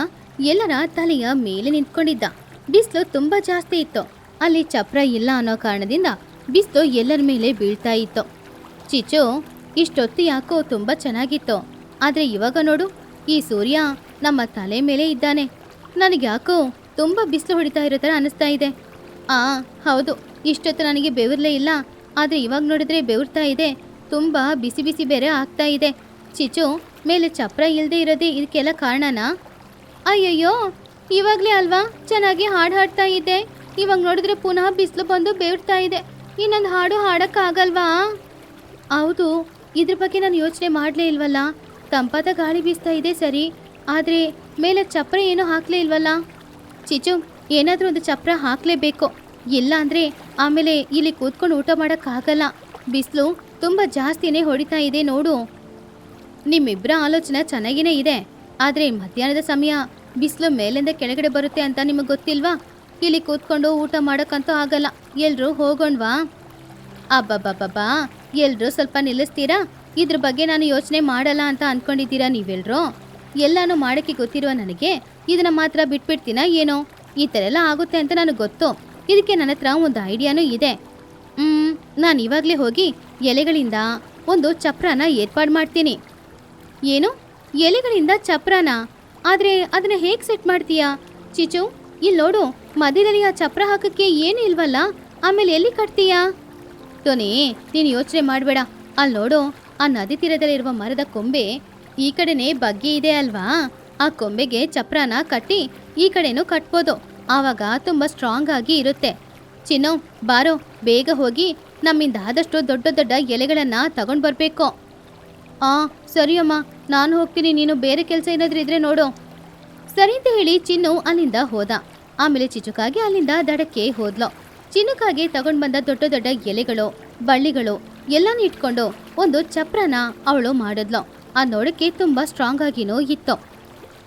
A: ಎಲ್ಲರ ತಲೆಯ ಮೇಲೆ ನಿಂತ್ಕೊಂಡಿದ್ದ. ಬಿಸಿಲು ತುಂಬ ಜಾಸ್ತಿ ಇತ್ತು. ಅಲ್ಲಿ ಚಪ್ರ ಇಲ್ಲ ಅನ್ನೋ ಕಾರಣದಿಂದ ಬಿಸಿಲು ಎಲ್ಲರ ಮೇಲೆ ಬೀಳ್ತಾ ಇತ್ತು. ಚಿಚು, ಇಷ್ಟೊತ್ತು ಯಾಕೋ ತುಂಬ ಚೆನ್ನಾಗಿತ್ತು, ಆದರೆ ಇವಾಗ ನೋಡು, ಈ ಸೂರ್ಯ ನಮ್ಮ ತಲೆ ಮೇಲೆ ಇದ್ದಾನೆ. ನನಗೆ ಯಾಕೋ ತುಂಬ ಬಿಸಿಲು ಹೊಡಿತಾ ಇರೋ ಥರ ಅನ್ನಿಸ್ತಾ ಇದೆ. ಹೌದು, ಇಷ್ಟೊತ್ತು ನನಗೆ ಬೆವರಲೇ ಇಲ್ಲ, ಆದರೆ ಇವಾಗ ನೋಡಿದ್ರೆ ಬೆವರ್ತಾ ಇದೆ. ತುಂಬ ಬಿಸಿ ಬಿಸಿ ಬೇರೆ ಆಗ್ತಾ ಇದೆ. ಚಿಚು, ಮೇಲೆ ಚಪ್ರ ಇಲ್ಲದೆ ಇರೋದೇ ಇದಕ್ಕೆಲ್ಲ ಕಾರಣನಾ? ಅಯ್ಯಯ್ಯೋ, ಇವಾಗಲೇ ಅಲ್ವಾ ಚೆನ್ನಾಗಿ ಹಾಡು ಹಾಡ್ತಾ ಇದ್ದೆ, ಇವಾಗ ನೋಡಿದ್ರೆ ಪುನಃ ಬಿಸಿಲು ಬಂದು ಬೇವ್ತಾ ಇದೆ. ಇನ್ನೊಂದು ಹಾಡು ಹಾಡೋಕ್ಕಾಗಲ್ವಾ? ಹೌದು, ಇದ್ರ ಬಗ್ಗೆ ನಾನು ಯೋಚನೆ ಮಾಡಲೇ ಇಲ್ವಲ್ಲ. ತಂಪಾದ ಗಾಳಿ ಬೀಸ್ತಾ ಇದೆ ಸರಿ, ಆದರೆ ಮೇಲೆ ಚಪ್ರ ಏನೂ ಹಾಕಲೇ ಇಲ್ವಲ್ಲ. ಚಿಚು, ಏನಾದರೂ ಒಂದು ಚಪ್ರ ಹಾಕಲೇಬೇಕು, ಇಲ್ಲ ಅಂದರೆ ಆಮೇಲೆ ಇಲ್ಲಿ ಕೂತ್ಕೊಂಡು ಊಟ ಮಾಡೋಕ್ಕಾಗಲ್ಲ. ಬಿಸಿಲು ತುಂಬ ಜಾಸ್ತಿನೇ ಹೊಡಿತಾ ಇದೆ ನೋಡು. ನಿಮ್ಮಿಬ್ಬರ ಆಲೋಚನೆ ಚೆನ್ನಾಗಿನೇ ಇದೆ, ಆದರೆ ಮಧ್ಯಾಹ್ನದ ಸಮಯ ಬಿಸಿಲು ಮೇಲಿಂದ ಕೆಳಗಡೆ ಬರುತ್ತೆ ಅಂತ ನಿಮಗೆ ಗೊತ್ತಿಲ್ವಾ? ಇಲ್ಲಿ ಕೂತ್ಕೊಂಡು ಊಟ ಮಾಡೋಕ್ಕಂತೂ ಆಗಲ್ಲ. ಎಲ್ಲರೂ ಹೋಗೋಣವಾ? ಅಬ್ಬಬ್ಬಬ್ಬಾ, ಎಲ್ಲರೂ ಸ್ವಲ್ಪ ನಿಲ್ಲಿಸ್ತೀರಾ? ಇದ್ರ ಬಗ್ಗೆ ನಾನು ಯೋಚನೆ ಮಾಡಲ್ಲ ಅಂತ ಅಂದ್ಕೊಂಡಿದ್ದೀರಾ ನೀವೆಲ್ಲರೂ? ಎಲ್ಲನೂ ಮಾಡೋಕ್ಕೆ ಗೊತ್ತಿರುವ ನನಗೆ ಇದನ್ನು ಮಾತ್ರ ಬಿಟ್ಬಿಡ್ತೀನಾ ಏನೋ? ಈ ಥರ ಎಲ್ಲ ಆಗುತ್ತೆ ಅಂತ ನನಗೆ ಗೊತ್ತು. ಇದಕ್ಕೆ ನನ್ನ ಹತ್ರ ಒಂದು ಐಡಿಯಾನೂ ಇದೆ. ನಾನು ಇವಾಗಲೇ ಹೋಗಿ ಎಲೆಗಳಿಂದ ಒಂದು ಚಪ್ರನ ಏರ್ಪಾಡು ಮಾಡ್ತೀನಿ. ಏನು, ಎಲೆಗಳಿಂದ ಚಪ್ರನ? ಆದರೆ ಅದನ್ನು ಹೇಗೆ ಸೆಟ್ ಮಾಡ್ತೀಯಾ? ಚಿಚು, ಇಲ್ಲಿ ನೋಡು, ಮಧ್ಯದಲ್ಲಿ ಆ ಚಪ್ರ ಹಾಕೋಕ್ಕೆ ಏನೂ ಇಲ್ವಲ್ಲ, ಆಮೇಲೆ ಎಲ್ಲಿ ಕಟ್ತೀಯಾ? ಟೋನಿ, ನೀನು ಯೋಚನೆ ಮಾಡಬೇಡ. ಅಲ್ಲಿ ನೋಡು, ಆ ನದಿ ತೀರದಲ್ಲಿರುವ ಮರದ ಕೊಂಬೆ ಈ ಕಡೆನೇ ಬಗ್ಗಿ ಇದೆ ಅಲ್ವಾ? ಆ ಕೊಂಬೆಗೆ ಚಪ್ರನ ಕಟ್ಟಿ ಈ ಕಡೆನೂ ಕಟ್ಬೋದು. ಆವಾಗ ತುಂಬ ಸ್ಟ್ರಾಂಗ್ ಆಗಿ ಇರುತ್ತೆ. ಚಿನ್ನು, ಬಾರೋ, ಬೇಗ ಹೋಗಿ ನಮ್ಮಿಂದ ಆದಷ್ಟು ದೊಡ್ಡ ದೊಡ್ಡ ಎಲೆಗಳನ್ನು ತಗೊಂಡು ಬರಬೇಕು. ಸರಿ ಅಮ್ಮ, ನಾನು ಹೋಗ್ತೀನಿ, ನೀನು ಬೇರೆ ಕೆಲಸ ಏನಾದರೂ ಇದ್ರೆ ನೋಡು. ಸರಿ ಅಂತ ಹೇಳಿ ಚಿನ್ನು ಅಲ್ಲಿಂದ ಹೋದ. ಆಮೇಲೆ ಚಿಚುಕಾಗಿ ಅಲ್ಲಿಂದ ದಡಕ್ಕೆ ಹೋದ್ಲು. ಚಿನ್ನುಕಾಗೆ ತಗೊಂಡು ಬಂದ ದೊಡ್ಡ ದೊಡ್ಡ ಎಲೆಗಳು, ಬಳ್ಳಿಗಳು ಎಲ್ಲಾನು ಇಟ್ಕೊಂಡು ಒಂದು ಚಪ್ರನ ಅವಳು ಮಾಡಿದ್ಲು. ಅದು ನೋಡೋಕ್ಕೆ ತುಂಬ ಸ್ಟ್ರಾಂಗ್ ಆಗಿನೂ ಇತ್ತು.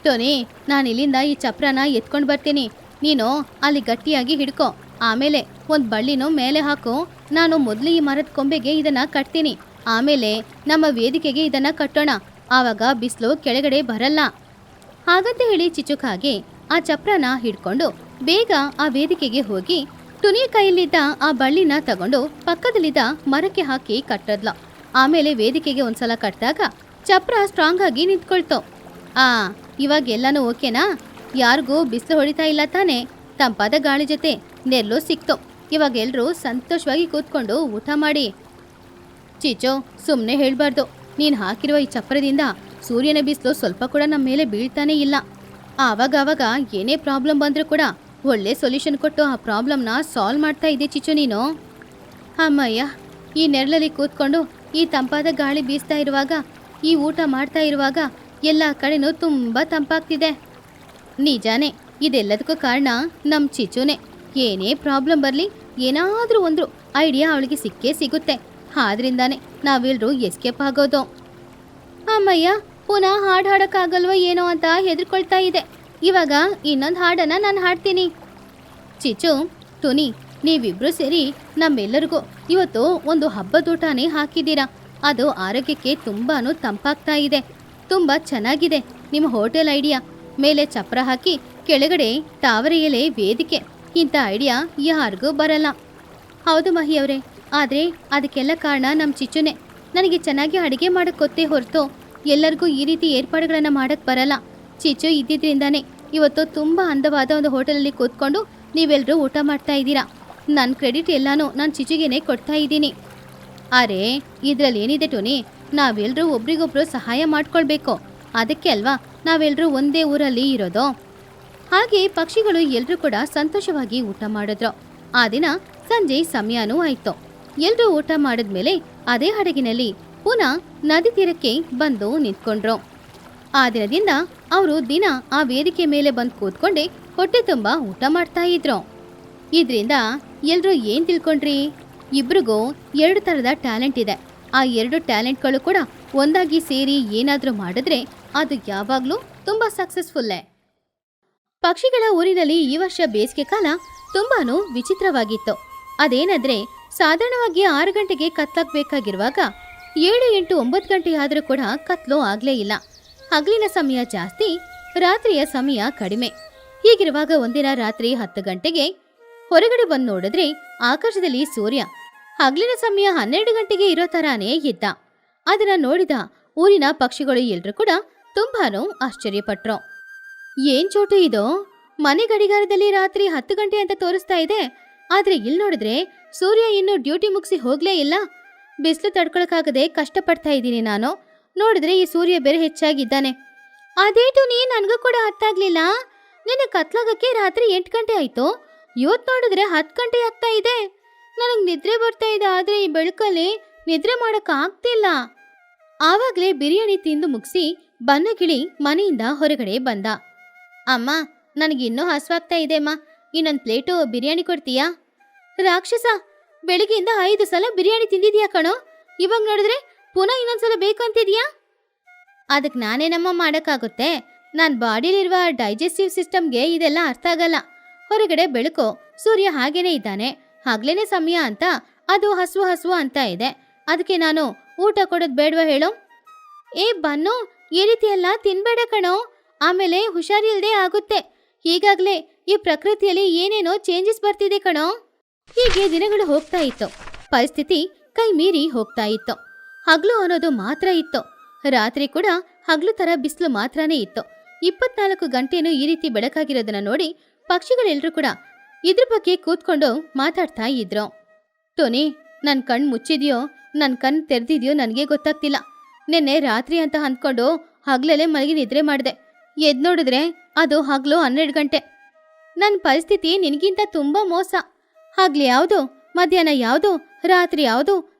A: ಟೋನಿ, ನಾನು ಇಲ್ಲಿಂದ ಈ ಚಪ್ರನ ಎತ್ಕೊಂಡು ಬರ್ತೀನಿ, ನೀನು ಅಲ್ಲಿ ಗಟ್ಟಿಯಾಗಿ ಹಿಡ್ಕೊ. ಆಮೇಲೆ ಒಂದು ಬಳ್ಳಿನೂ ಮೇಲೆ ಹಾಕು. ನಾನು ಮೊದಲು ಈ ಮರದ ಕೊಂಬೆಗೆ ಇದನ್ನ ಕಟ್ತೀನಿ, ಆಮೇಲೆ ನಮ್ಮ ವೇದಿಕೆಗೆ ಇದನ್ನ ಕಟ್ಟೋಣ. ಆವಾಗ ಬಿಸಿಲು ಕೆಳಗಡೆ ಬರಲ್ಲ. ಹಾಗಂತ ಹೇಳಿ ಚಿಚುಕಾಗೆ ಆ ಚಪ್ರನ ಹಿಡ್ಕೊಂಡು ಬೇಗ ಆ ವೇದಿಕೆಗೆ ಹೋಗಿ ಟುನಿಯ ಕೈಯಲ್ಲಿದ್ದ ಆ ಬಳ್ಳಿನ ತಗೊಂಡು ಪಕ್ಕದಲ್ಲಿದ್ದ ಮರಕ್ಕೆ ಹಾಕಿ ಕಟ್ಟದ್ಲು. ಆಮೇಲೆ ವೇದಿಕೆಗೆ ಒಂದ್ಸಲ ಕಟ್ಟಿದಾಗ ಚಪ್ರ ಸ್ಟ್ರಾಂಗ್ ಆಗಿ ನಿಂತ್ಕೊಳ್ತು. ಇವಾಗ ಎಲ್ಲನೂ ಓಕೆನಾ? ಯಾರಿಗೂ ಬಿಸಿಲು ಹೊಡಿತಾ ಇಲ್ಲ ತಾನೆ? ತಂಪಾದ ಗಾಳಿ ಜೊತೆ ನೆರಳು ಸಿಕ್ತು. ಇವಾಗ ಎಲ್ರೂ ಸಂತೋಷವಾಗಿ ಕೂತ್ಕೊಂಡು ಊಟ ಮಾಡಿ. ಚಿಚೋ, ಸುಮ್ಮನೆ ಹೇಳ್ಬಾರ್ದು. ನೀನು ಹಾಕಿರುವ ಈ ಚಪ್ರದಿಂದ ಸೂರ್ಯನ ಬಿಸಿಲು ಸ್ವಲ್ಪ ಕೂಡ ನಮ್ಮ ಮೇಲೆ ಬೀಳ್ತಾನೆ ಇಲ್ಲ. ಆವಾಗ ಏನೇ ಪ್ರಾಬ್ಲಮ್ ಬಂದರೂ ಕೂಡ ಒಳ್ಳೆ ಸೊಲ್ಯೂಷನ್ ಕೊಟ್ಟು ಆ ಪ್ರಾಬ್ಲಮ್ನ ಸಾಲ್ವ್ ಮಾಡ್ತಾ ಇದ್ದೆ ಚಿಚು ನೀನು. ಅಮ್ಮಯ್ಯ, ಈ ನೆರಳಲ್ಲಿ ಕೂತ್ಕೊಂಡು ಈ ತಂಪಾದ ಗಾಳಿ ಬೀಸ್ತಾ ಇರುವಾಗ, ಈ ಊಟ ಮಾಡ್ತಾ ಇರುವಾಗ ಎಲ್ಲ ಕಡೆನೂ ತುಂಬ ತಂಪಾಗ್ತಿದೆ. ನಿಜಾನೇ, ಇದೆಲ್ಲದಕ್ಕೂ ಕಾರಣ ನಮ್ಮ ಚಿಚುನೇ. ಏನೇ ಪ್ರಾಬ್ಲಮ್ ಬರಲಿ, ಏನಾದರೂ ಒಂದು ಐಡಿಯಾ ಅವಳಿಗೆ ಸಿಕ್ಕೇ ಸಿಗುತ್ತೆ. ಆದ್ರಿಂದಾನೇ ನಾವೆಲ್ಲರೂ ಎಸ್ಕೇಪ್ ಆಗೋದು. ಅಮ್ಮಯ್ಯ, ಪುನಃ ಹಾಡು ಹಾಡೋಕ್ಕಾಗಲ್ವೋ ಏನೋ ಅಂತ ಹೆದರ್ಕೊಳ್ತಾ ಇದೆ. ಇವಾಗ ಇನ್ನೊಂದು ಹಾಡನ್ನು ನಾನು ಹಾಡ್ತೀನಿ. ಚಿಚು, ಟುನಿ, ನೀವಿಬ್ರು ಸೇರಿ ನಮ್ಮೆಲ್ಲರಿಗೂ ಇವತ್ತು ಒಂದು ಹಬ್ಬದೂಟನೇ ಹಾಕಿದ್ದೀರಾ. ಅದು ಆರೋಗ್ಯಕ್ಕೆ ತುಂಬಾ ತಂಪಾಗ್ತಾ ಇದೆ. ತುಂಬ ಚೆನ್ನಾಗಿದೆ ನಿಮ್ಮ ಹೋಟೆಲ್ ಐಡಿಯಾ. ಮೇಲೆ ಚಪ್ರ ಹಾಕಿ ಕೆಳಗಡೆ ತಾವರೆ ಎಲೆ ವೇದಿಕೆ. ಇಂಥ ಐಡಿಯಾ ಯಾರಿಗೂ ಬರಲ್ಲ. ಹೌದು ಮಹಿಯವರೇ, ಆದರೆ ಅದಕ್ಕೆಲ್ಲ ಕಾರಣ ನಮ್ಮ ಚಿಚುನೇ. ನನಗೆ ಚೆನ್ನಾಗಿ ಅಡುಗೆ ಮಾಡೋಕ್ಕೆ ಗೊತ್ತೇ ಹೊರತು ಎಲ್ಲರಿಗೂ ಈ ರೀತಿ ಏರ್ಪಾಡುಗಳನ್ನು ಮಾಡೋಕ್ಕೆ ಬರಲ್ಲ. ಚಿಚು ಇದ್ದಿದ್ರಿಂದಾನೇ ಇವತ್ತು ತುಂಬ ಅಂದವಾದ ಒಂದು ಹೋಟೆಲಲ್ಲಿ ಕೂತ್ಕೊಂಡು ನೀವೆಲ್ಲರೂ ಊಟ ಮಾಡ್ತಾ ಇದ್ದೀರಾ. ನನ್ನ ಕ್ರೆಡಿಟ್ ಎಲ್ಲನೂ ನಾನು ಚಿಚುಗೇನೆ ಕೊಡ್ತಾ ಇದ್ದೀನಿ. ಅರೆ, ಇದರಲ್ಲಿ ಏನಿದೆ ಟೋನಿ? ನಾವೆಲ್ಲರೂ ಒಬ್ರಿಗೊಬ್ರು ಸಹಾಯ ಮಾಡ್ಕೊಳ್ಬೇಕು. ಅದಕ್ಕೆ ಅಲ್ವಾ ನಾವೆಲ್ಲರೂ ಒಂದೇ ಊರಲ್ಲಿ ಇರೋದು. ಹಾಗೆ ಪಕ್ಷಿಗಳು ಎಲ್ಲರೂ ಕೂಡ ಸಂತೋಷವಾಗಿ ಊಟ ಮಾಡಿದ್ರು. ಆ ದಿನ ಸಂಜೆ ಸಮಯನೂ ಆಯಿತು. ಎಲ್ಲರೂ ಊಟ ಮಾಡಿದ್ಮೇಲೆ ಅದೇ ಹಡಗಿನಲ್ಲಿ ಪುನಃ ನದಿ ತೀರಕ್ಕೆ ಬಂದು ನಿಂತ್ಕೊಂಡ್ರು. ಆ ದಿನದಿಂದ ಅವರು ದಿನ ಆ ವೇದಿಕೆ ಮೇಲೆ ಬಂದು ಕೂತ್ಕೊಂಡೆ ಹೊಟ್ಟೆ ತುಂಬ ಊಟ ಮಾಡ್ತಾ ಇದ್ರು. ಇದರಿಂದ ಎಲ್ಲರೂ ಏನು ತಿಳ್ಕೊಂಡ್ರಿ? ಇಬ್ರಿಗೂ 2 ಥರದ ಟ್ಯಾಲೆಂಟ್ ಇದೆ. ಆ 2 ಟ್ಯಾಲೆಂಟ್ಗಳು ಕೂಡ ಒಂದಾಗಿ ಸೇರಿ ಏನಾದರೂ ಮಾಡಿದ್ರೆ ಅದು ಯಾವಾಗಲೂ ತುಂಬ ಸಕ್ಸಸ್ಫುಲ್ಲೇ. ಪಕ್ಷಿಗಳ ಊರಿನಲ್ಲಿ ಈ ವರ್ಷ ಬೇಸಿಗೆ ಕಾಲ ತುಂಬಾನು ವಿಚಿತ್ರವಾಗಿತ್ತು. ಅದೇನಂದ್ರೆ, ಸಾಧಾರಣವಾಗಿ 6 ಗಂಟೆಗೆ ಕತ್ಲಾಗಬೇಕಾಗಿರುವಾಗ 7, 8, 9 ಗಂಟೆ ಆದರೂ ಕೂಡ ಕತ್ಲು ಆಗಲೇ ಇಲ್ಲ. ಹಗಲಿನ ಸಮಯ ಜಾಸ್ತಿ, ರಾತ್ರಿಯ ಸಮಯ ಕಡಿಮೆ. ಹೀಗಿರುವಾಗ ಒಂದಿನ ರಾತ್ರಿ 10 ಗಂಟೆಗೆ ಹೊರಗಡೆ ಬಂದು ನೋಡಿದ್ರೆ ಆಕಾಶದಲ್ಲಿ ಸೂರ್ಯ ಹಗಲಿನ ಸಮಯ 12 ಗಂಟೆಗೆ ಇರೋ ತರಾನೇ ಇದ್ದ. ಅದನ್ನ ನೋಡಿದ ಊರಿನ ಪಕ್ಷಿಗಳು ಎಲ್ರೂ ಕೂಡ ತುಂಬಾನು ಆಶ್ಚರ್ಯಪಟ್ರು. ಏನ್ ಚೋಟು ಇದು? ಮನೆ ಗಡಿಗಾರದಲ್ಲಿ ರಾತ್ರಿ 10 ಗಂಟೆ ಅಂತ ತೋರಿಸ್ತಾ ಇದೆ, ಆದ್ರೆ ಇಲ್ಲಿ ನೋಡಿದ್ರೆ ಸೂರ್ಯ ಇನ್ನೂ ಡ್ಯೂಟಿ ಮುಗಿಸಿ ಹೋಗ್ಲೇ ಇಲ್ಲ. ಬಿಸಿಲು ತಡ್ಕೊಳಕ್ಕಾಗದೆ ಕಷ್ಟಪಡ್ತಾ ಇದ್ದೀನಿ ನಾನು. ನೋಡಿದ್ರೆ ಈ ಸೂರ್ಯ ಬೇರೆ ಹೆಚ್ಚಾಗಿದ್ದಾನೆ. ಅದೇಟು ನನಗೂ ಕೂಡ ಅರ್ಥ ಆಗ್ಲಿಲ್ಲ. ನಿನ್ನೆ ಕತ್ಲಾಗಕ್ಕೆ ರಾತ್ರಿ 8 ಗಂಟೆ ಆಯ್ತು, ಇವತ್ತು ನೋಡಿದ್ರೆ 10 ಗಂಟೆ ಆಗ್ತಾ ಇದೆ. ನನಗೆ ನಿದ್ರೆ ಬರ್ತಾ ಇದೆ, ಆದ್ರೆ ಈ ಬೆಳಕಲ್ಲಿ ನಿದ್ರೆ ಮಾಡಕ್ ಆಗ್ತಿಲ್ಲ. ಆವಾಗ್ಲೇ ಬಿರಿಯಾನಿ ತಿಂದು ಮುಗಿಸಿ ಬನ್ನಗಿಳಿ ಮನೆಯಿಂದ ಹೊರಗಡೆ ಬಂದ. ಅಮ್ಮ, ನನಗಿನ್ನೂ ಹಸುವಾಗ್ತಾ ಇದೆ ಅಮ್ಮ, ಇನ್ನೊಂದು ಪ್ಲೇಟು ಬಿರಿಯಾನಿ ಕೊಡ್ತೀಯಾ? ರಾಕ್ಷಸ, ಬೆಳಿಗ್ಗೆಯಿಂದ 5 ಸಲ ಬಿರಿಯಾನಿ ತಿಂದಿದ್ಯಾ ಕಣೋ, ಇವಾಗ ನೋಡಿದ್ರೆ ಪುನಃ ಇನ್ನೊಂದ್ಸಲ ಬೇಕು ಅಂತಿದ್ಯಾ? ಅದಕ್ಕೆ ನಾನೇನಮ್ಮ ಮಾಡೋಕ್ಕಾಗುತ್ತೆ? ನನ್ನ ಬಾಡಿಲಿರುವ ಡೈಜೆಸ್ಟಿವ್ ಸಿಸ್ಟಮ್ಗೆ ಇದೆಲ್ಲ ಅರ್ಥ ಆಗಲ್ಲ. ಹೊರಗಡೆ ಬೆಳಕು, ಸೂರ್ಯ ಹಾಗೇನೆ ಇದ್ದಾನೆ, ಹಗ್ಲೇನೆ ಸಮಯ ಅಂತ ಅದು ಹಸುವು ಅಂತ ಇದೆ. ಅದಕ್ಕೆ ನಾನು ಊಟ ಕೊಡೋದು ಬೇಡವಾ ಹೇಳು? ಏ ಬನ್ನು, ಈ ರೀತಿ ಎಲ್ಲ ತಿನ್ಬೇಡ ಕಣೋ, ಆಮೇಲೆ ಹುಷಾರಿಲ್ದೇ ಆಗುತ್ತೆ. ಈಗಾಗಲೇ ಈ ಪ್ರಕೃತಿಯಲ್ಲಿ ಏನೇನೋ ಚೇಂಜಸ್ ಬರ್ತಿದೆ ಕಣೋ. ಹೀಗೆ ದಿನಗಳು ಹೋಗ್ತಾ ಇತ್ತು. ಪರಿಸ್ಥಿತಿ ಕೈ ಮೀರಿ ಹೋಗ್ತಾ ಇತ್ತು. ಹಗ್ಲು ಅನ್ನೋದು ಮಾತ್ರ ಇತ್ತು, ರಾತ್ರಿ ಕೂಡ ಹಗ್ಲು ತರ ಬಿಸಿಲು ಮಾತ್ರನೇ ಇತ್ತು. 24 ಗಂಟೆನೂ ಈ ರೀತಿ ಬೆಳಕಾಗಿರೋದನ್ನ ನೋಡಿ ಪಕ್ಷಿಗಳೆಲ್ಲರೂ ಕೂಡ ಇದ್ರ ಬಗ್ಗೆ ಕೂತ್ಕೊಂಡು ಮಾತಾಡ್ತಾ ಇದ್ರು. ಟೋನಿ, ನನ್ನ ಕಣ್ಣು ಮುಚ್ಚಿದ್ಯೋ ನನ್ನ ಕಣ್ಣು ತೆರೆದಿದ್ಯೋ ನನಗೆ ಗೊತ್ತಾಗ್ತಿಲ್ಲ. ನಿನ್ನೆ ರಾತ್ರಿ ಅಂತ ಅಂದ್ಕೊಂಡು ಹಗ್ಲಲ್ಲೇ ಮಲಗಿ ನಿದ್ರೆ ಮಾಡಿದೆ. ಎದ್ದು ನೋಡಿದ್ರೆ ಅದು ಹಗ್ಲು 12 ಗಂಟೆ. ನನ್ನ ಪರಿಸ್ಥಿತಿ ನಿನಗಿಂತ ತುಂಬ ಮೋಸ. ಹಗ್ಲು ಯಾವುದು, ಮಧ್ಯಾಹ್ನ ಯಾವುದು, ರಾತ್ರಿ ಯಾವುದು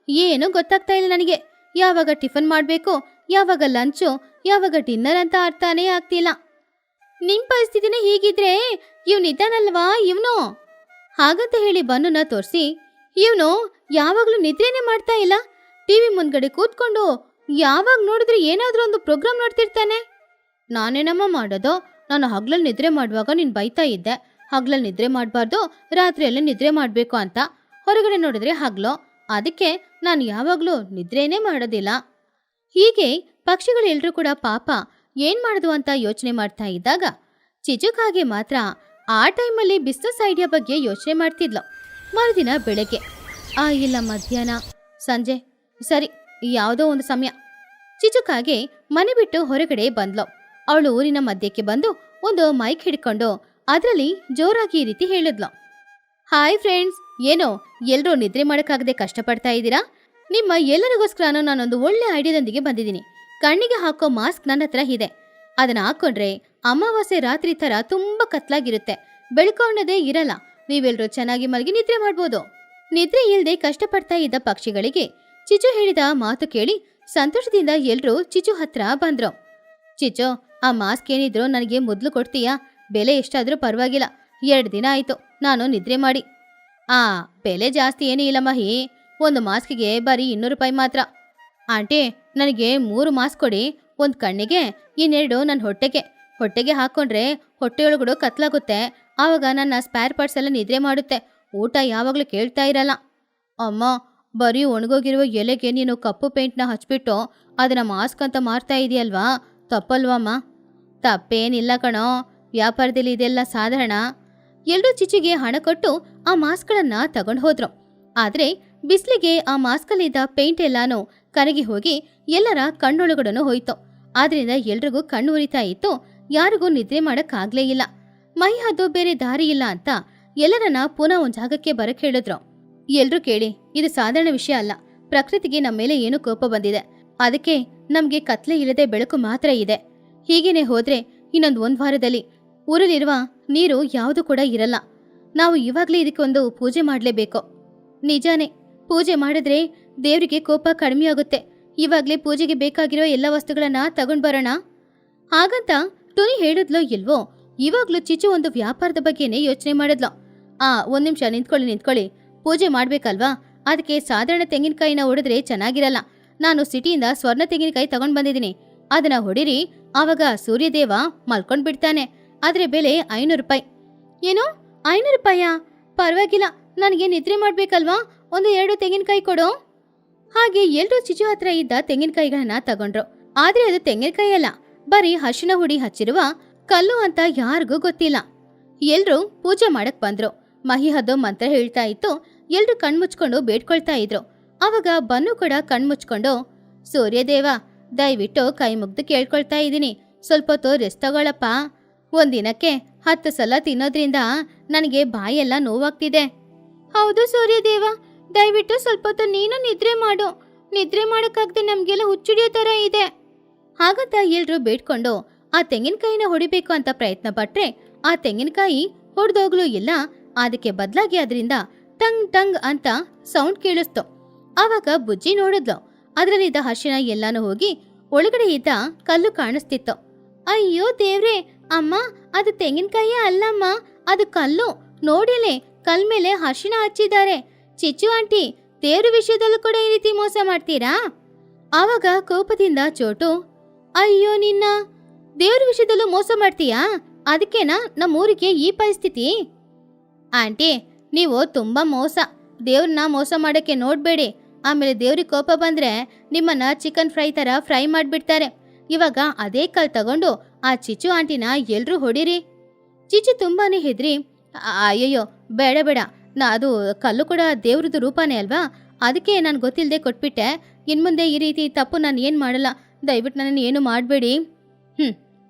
A: ಏನೂ ಗೊತ್ತಾಗ್ತಾ ಇಲ್ಲ ನನಗೆ. ಯಾವಾಗ ಟಿಫನ್ ಮಾಡಬೇಕು, ಯಾವಾಗ ಲಂಚು, ಯಾವಾಗ ಡಿನ್ನರ್ ಅಂತ ಅರ್ಥನೇ ಆಗ್ತಿಲ್ಲ. ನಿಮ್ಮ ಪರಿಸ್ಥಿತಿನೇ ಹೀಗಿದ್ರೆ ಇವನಿದ್ದಾನಲ್ವಾ ಇವನು? ಹಾಗಂತ ಹೇಳಿ ಬನ್ನನ್ನ ತೋರಿಸಿ, ಇವನು ಯಾವಾಗಲೂ ನಿದ್ರೆನೇ ಮಾಡ್ತಾ ಇಲ್ಲ, ಟಿವಿ ಮುಂದ್ಗಡೆ ಕೂತ್ಕೊಂಡು ಯಾವಾಗ ನೋಡಿದ್ರೆ ಏನಾದ್ರೂ ಒಂದು ಪ್ರೋಗ್ರಾಮ್ ನೋಡ್ತಿರ್ತಾನೆ. ನಾನೇನಮ್ಮ ಮಾಡೋದು? ನಾನು ಹಗ್ಲಲ್ಲಿ ನಿದ್ರೆ ಮಾಡುವಾಗ ನೀನ್ ಬೈತಾ ಇದ್ದೆ, ಹಗ್ಲಲ್ಲಿ ನಿದ್ರೆ ಮಾಡಬಾರ್ದು, ರಾತ್ರಿಯಲ್ಲೇ ನಿದ್ರೆ ಮಾಡಬೇಕು ಅಂತ. ಹೊರಗಡೆ ನೋಡಿದ್ರೆ ಹಗ್ಲು, ಅದಕ್ಕೆ ನಾನು ಯಾವಾಗ್ಲೂ ನಿದ್ರೇನೇ ಮಾಡೋದಿಲ್ಲ. ಹೀಗೆ ಪಕ್ಷಿಗಳೆಲ್ಲರೂ ಕೂಡ ಪಾಪ ಏನ್ ಮಾಡುದು ಅಂತ ಯೋಚನೆ ಮಾಡ್ತಾ ಇದ್ದಾಗ ಚಿಚುಕಾಗೆ ಮಾತ್ರ ಆ ಟೈಮಲ್ಲಿ ಬಿಸ್ನೆಸ್ ಐಡಿಯಾ ಬಗ್ಗೆ ಯೋಚನೆ ಮಾಡ್ತಿದ್ಲು. ಮರುದಿನ ಬೆಳಗ್ಗೆ ಇಲ್ಲ ಮಧ್ಯಾಹ್ನ, ಸಂಜೆ, ಸರಿ ಯಾವುದೋ ಒಂದು ಸಮಯ ಚಿಚುಕಾಗೆ ಮನೆ ಬಿಟ್ಟು ಹೊರಗಡೆ ಬಂದ್ಲು. ಅವಳು ಊರಿನ ಮಧ್ಯಕ್ಕೆ ಬಂದು ಒಂದು ಮೈಕ್ ಹಿಡ್ಕೊಂಡು ಅದರಲ್ಲಿ ಜೋರಾಗಿ ಈ ರೀತಿ ಹೇಳಿದ್ಲು. ಹಾಯ್ ಫ್ರೆಂಡ್ಸ್, ಏನೋ ಎಲ್ಲರೂ ನಿದ್ರೆ ಮಾಡೋಕ್ಕಾಗದೆ ಕಷ್ಟಪಡ್ತಾ ಇದ್ದೀರಾ? ನಿಮ್ಮ ಎಲ್ಲರಿಗೋಸ್ಕರನೂ ನಾನೊಂದು ಒಳ್ಳೆ ಐಡಿಯಾದೊಂದಿಗೆ ಬಂದಿದ್ದೀನಿ. ಕಣ್ಣಿಗೆ ಹಾಕೋ ಮಾಸ್ಕ್ ನನ್ನ ಹತ್ರ ಇದೆ. ಅದನ್ನ ಹಾಕೊಂಡ್ರೆ ಅಮಾವಾಸ್ಯೆ ರಾತ್ರಿ ತರ ತುಂಬಾ ಕತ್ಲಾಗಿರುತ್ತೆ, ಬೆಳ್ಕೊಂಡದೇ ಇರಲ್ಲ. ನೀವೆಲ್ಲರೂ ಚೆನ್ನಾಗಿ ಮಲಗಿ ನಿದ್ರೆ ಮಾಡ್ಬೋದು. ನಿದ್ರೆ ಇಲ್ಲದೆ ಕಷ್ಟಪಡ್ತಾ ಇದ್ದ ಪಕ್ಷಿಗಳಿಗೆ ಚಿಚು ಹೇಳಿದ ಮಾತು ಕೇಳಿ ಸಂತೋಷದಿಂದ ಎಲ್ರೂ ಚಿಚು ಹತ್ರ ಬಂದ್ರು. ಚಿಚು, ಆ ಮಾಸ್ಕ್ ಏನಿದ್ರು ನನಗೆ ಮೊದಲು ಕೊಡ್ತೀಯಾ? ಬೆಲೆ ಎಷ್ಟಾದ್ರೂ ಪರವಾಗಿಲ್ಲ. 2 ದಿನ ಆಯ್ತು ನಾನು ನಿದ್ರೆ ಮಾಡಿ. ಬೆಲೆ ಜಾಸ್ತಿ ಏನೂ ಇಲ್ಲ ಮಹಿ, ಒಂದು ಮಾಸ್ಕಿಗೆ ಬರೀ 200 ರೂಪಾಯಿ ಮಾತ್ರ. ಆಂಟಿ, ನನಗೆ 3 ಮಾಸ್ಕ್ ಕೊಡಿ. ಒಂದು ಕಣ್ಣಿಗೆ, ಇನ್ನೆರಡು ನನ್ನ ಹೊಟ್ಟೆಗೆ ಹಾಕೊಂಡ್ರೆ ಹೊಟ್ಟೆಯೊಳಗಡೆ ಕತ್ಲಾಗುತ್ತೆ. ಆವಾಗ ನನ್ನ ಸ್ಪೇರ್ ಪಾರ್ಟ್ಸ್ ಎಲ್ಲ ನಿದ್ರೆ ಮಾಡುತ್ತೆ. ಊಟ ಯಾವಾಗಲೂ ಕೇಳ್ತಾ ಇರಲ್ಲ. ಅಮ್ಮ, ಬರೀ ಒಣಗೋಗಿರುವ ಎಲೆಗೆ ನೀನು ಕಪ್ಪು ಪೇಂಟ್ನ ಹಚ್ಬಿಟ್ಟು ಅದನ್ನ ಮಾಸ್ಕ್ ಅಂತ ಮಾರ್ತಾ ಇದೆಯಲ್ವಾ? ತಪ್ಪಲ್ವಮ್ಮ? ತಪ್ಪೇನಿಲ್ಲ ಕಣೋ, ವ್ಯಾಪಾರದಲ್ಲಿ ಇದೆಲ್ಲ ಸಾಧಾರಣ. ಎಲ್ಲರೂ ಚಿಚಿಗೆ ಹಣ ಕೊಟ್ಟು ಆ ಮಾಸ್ಕ್ಗಳನ್ನ ತಗೊಂಡು ಹೋದ್ರು. ಆದ್ರೆ ಬಿಸಿಲಿಗೆ ಆ ಮಾಸ್ಕಲ್ಲಿದ್ದ ಪೇಂಟ್ ಎಲ್ಲಾನು ಕರಗಿ ಹೋಗಿ ಎಲ್ಲರ ಕಣ್ಣೊಳಗಡನು ಹೋಯ್ತು. ಆದ್ರಿಂದ ಎಲ್ರಿಗೂ ಕಣ್ಣು ಉರಿತಾ ಇತ್ತು. ಯಾರಿಗೂ ನಿದ್ರೆ ಮಾಡಕ್ಕಾಗ್ಲೇ ಇಲ್ಲ. ಮೈ ಹದ್ದು ಬೇರೆ ದಾರಿ ಇಲ್ಲ ಅಂತ ಎಲ್ಲರನ್ನ ಪುನಃ ಒಂದ್ ಜಾಗಕ್ಕೆ ಬರಕ್ ಹೇಳಿದ್ರು. ಎಲ್ರೂ ಕೇಳಿ, ಇದು ಸಾಧಾರಣ ವಿಷಯ ಅಲ್ಲ. ಪ್ರಕೃತಿಗೆ ನಮ್ಮ ಮೇಲೆ ಏನೋ ಕೋಪ ಬಂದಿದೆ. ಅದಕ್ಕೆ ನಮ್ಗೆ ಕತ್ಲೆ ಇಲ್ಲದೆ ಬೆಳಕು ಮಾತ್ರ ಇದೆ. ಹೀಗೇನೆ ಹೋದ್ರೆ ಇನ್ನೊಂದು 1 ವಾರದಲ್ಲಿ ಊರಲ್ಲಿರುವ ನೀರು ಯಾವುದು ಕೂಡ ಇರಲ್ಲ. ನಾವು ಇವಾಗ್ಲೇ ಇದಕ್ಕೊಂದು ಪೂಜೆ ಮಾಡಲೇಬೇಕು. ನಿಜಾನೇ, ಪೂಜೆ ಮಾಡಿದ್ರೆ ದೇವರಿಗೆ ಕೋಪ ಕಡಿಮೆ ಆಗುತ್ತೆ. ಇವಾಗ್ಲೇ ಪೂಜೆಗೆ ಬೇಕಾಗಿರೋ ಎಲ್ಲ ವಸ್ತುಗಳನ್ನ ತಗೊಂಡ್ ಬರೋಣ. ಹಾಗಂತ ಟುನಿ ಹೇಳಿದ್ಲೋ ಇಲ್ವೋ, ಇವಾಗ್ಲೂ ಚಿಚು ಒಂದು ವ್ಯಾಪಾರದ ಬಗ್ಗೆನೇ ಯೋಚನೆ ಮಾಡಿದ್ಲು. 1 ನಿಮಿಷ ನಿಂತ್ಕೊಳ್ಳಿ. ಪೂಜೆ ಮಾಡ್ಬೇಕಲ್ವಾ? ಅದಕ್ಕೆ ಸಾಧಾರಣ ತೆಂಗಿನಕಾಯಿನ ಹೊಡೆದ್ರೆ ಚೆನ್ನಾಗಿರಲ್ಲ. ನಾನು ಸಿಟಿಯಿಂದ ಸ್ವರ್ಣ ತೆಂಗಿನಕಾಯಿ ತಗೊಂಡ್ ಬಂದಿದ್ದೀನಿ. ಅದನ್ನ ಹೊಡಿರಿ, ಆವಾಗ ಸೂರ್ಯದೇವ ಮಲ್ಕೊಂಡ್ ಬಿಡ್ತಾನೆ. ಆದ್ರೆ ಬೆಲೆ 500 ರೂಪಾಯಿ. ಏನು, 500 ರೂಪಾಯಾ? ಪರವಾಗಿಲ್ಲ, ನನಗೆ ನಿದ್ರೆ ಮಾಡ್ಬೇಕಲ್ವಾ? ಒಂದು 2 ತೆಂಗಿನಕಾಯಿ ಕೊಡು. ಹಾಗೆ ಎಲ್ರೂ ಚಿಚು ಹತ್ರ ಇದ್ದ ತೆಂಗಿನಕಾಯಿಗಳನ್ನ ತಗೊಂಡ್ರು. ಆದ್ರೆ ಅದು ತೆಂಗಿನಕಾಯಿ ಅಲ್ಲ, ಬರೀ ಅರಿಶಿನ ಹುಡಿ ಹಚ್ಚಿರುವ ಕಲ್ಲು ಅಂತ ಯಾರಿಗೂ ಗೊತ್ತಿಲ್ಲ. ಎಲ್ರೂ ಪೂಜೆ ಮಾಡಕ್ ಬಂದ್ರು. ಮಹಿ ಹದ್ದು ಮಂತ್ರ ಹೇಳ್ತಾ ಇತ್ತು. ಎಲ್ರೂ ಕಣ್ಮುಚ್ಕೊಂಡು ಬೇಡ್ಕೊಳ್ತಾ ಇದ್ರು. ಅವಾಗ ಬನ್ನು ಕೂಡ ಕಣ್ಮುಚ್ಕೊಂಡು, ಸೂರ್ಯದೇವ, ದಯವಿಟ್ಟು ಕೈ ಮುಗ್ದು ಕೇಳ್ಕೊಳ್ತಾ ಇದ್ದೀನಿ, ಸ್ವಲ್ಪ ಹೊತ್ತು ರೆಸ್ಟ್ ತಗೊಳಪ್ಪ. ಒಂದಿನಕ್ಕೆ 10 ಸಲ ತಿನ್ನೋದ್ರಿಂದ ನನಗೆ ಬಾಯೆಲ್ಲ ನೋವಾಗ್ತಿದೆ. ಹೌದು ಸೂರ್ಯದೇವ, ದಯವಿಟ್ಟು ಸ್ವಲ್ಪ ಹೊತ್ತು ನೀನು ನಿದ್ರೆ ಮಾಡು. ನಿದ್ರೆ ಮಾಡಕ್ಕಾಗದೆ ನಮ್ಗೆಲ್ಲ ಹುಚ್ಚಿಡಿಯೋ ತರ ಇದೆ. ಹಾಗಂತ ಎಲ್ರೂ ಬೇಡ್ಕೊಂಡು ಆ ತೆಂಗಿನಕಾಯಿನ ಹೊಡಿಬೇಕು ಅಂತ ಪ್ರಯತ್ನ ಪಟ್ರೆ ಆ ತೆಂಗಿನಕಾಯಿ ಹೊಡೆದೋಗ್ಲೂ ಇಲ್ಲ. ಅದಕ್ಕೆ ಬದಲಾಗಿ ಅದರಿಂದ ಟಂಗ್ ಟಂಗ್ ಅಂತ ಸೌಂಡ್ ಕೇಳಿಸ್ತು. ಆವಾಗ ಬುಜ್ಜಿ ನೋಡಿದ್ಲು. ಅದರಲ್ಲಿದ್ದ ಅರಿಶಿನ ಎಲ್ಲಾನು ಹೋಗಿ ಒಳಗಡೆ ಇದ್ದ ಕಲ್ಲು ಕಾಣಿಸ್ತಿತ್ತು. ಅಯ್ಯೋ ದೇವ್ರೆ, ಅಮ್ಮ, ಅದು ತೆಂಗಿನಕಾಯಿ ಅಲ್ಲಮ್ಮ, ಅದು ಕಲ್ಲು. ನೋಡಿಲೆ, ಕಲ್ ಮೇಲೆ ಅರಿಶಿನ ಹಚ್ಚಿದ್ದಾರೆ. ಚಿಚ್ಚು ಆಂಟಿ, ದೇವ್ರ ವಿಷಯದಲ್ಲೂ ಕೂಡ ಈ ರೀತಿ ಮೋಸ ಮಾಡ್ತೀರಾ? ಆವಾಗ ಕೋಪದಿಂದ ಚೋಟು, ಅಯ್ಯೋ ನಿನ್ನ, ದೇವ್ರ ವಿಷಯದಲ್ಲೂ ಮೋಸ ಮಾಡ್ತೀಯಾ? ಅದಕ್ಕೇನಾ ನಮ್ಮೂರಿಗೆ ಈ ಪರಿಸ್ಥಿತಿ? ಆಂಟಿ, ನೀವು ತುಂಬಾ ಮೋಸ. ದೇವ್ರನ್ನ ಮೋಸ ಮಾಡಕ್ಕೆ ನೋಡ್ಬೇಡಿ. ಆಮೇಲೆ ದೇವ್ರಿಗೆ ಕೋಪ ಬಂದ್ರೆ ನಿಮ್ಮನ್ನ ಚಿಕನ್ ಫ್ರೈ ತರ ಫ್ರೈ ಮಾಡ್ಬಿಡ್ತಾರೆ. ಇವಾಗ ಅದೇ ಕಲ್ ತಗೊಂಡು ಆ ಚಿಚ್ಚು ಆಂಟಿನ ಎಲ್ರೂ ಹೊಡಿರಿ. ಚಿಚ್ಚು ತುಂಬಾನೇ ಹೆದ್ರಿ, ಅಯ್ಯಯ್ಯೋ ಬೇಡ, ಅದು ಕಲ್ಲು ಕೂಡ ದೇವ್ರದ್ದು ರೂಪಾನೇ ಅಲ್ವಾ? ಅದಕ್ಕೆ ನಾನು ಗೊತ್ತಿಲ್ಲದೆ ಕೊಟ್ಬಿಟ್ಟೆ. ಇನ್ಮುಂದೆ ಈ ರೀತಿ ತಪ್ಪು ನಾನು ಏನು ಮಾಡಲ್ಲ. ದಯವಿಟ್ಟು ನನ್ನನ್ನು ಏನು ಮಾಡಬೇಡಿ.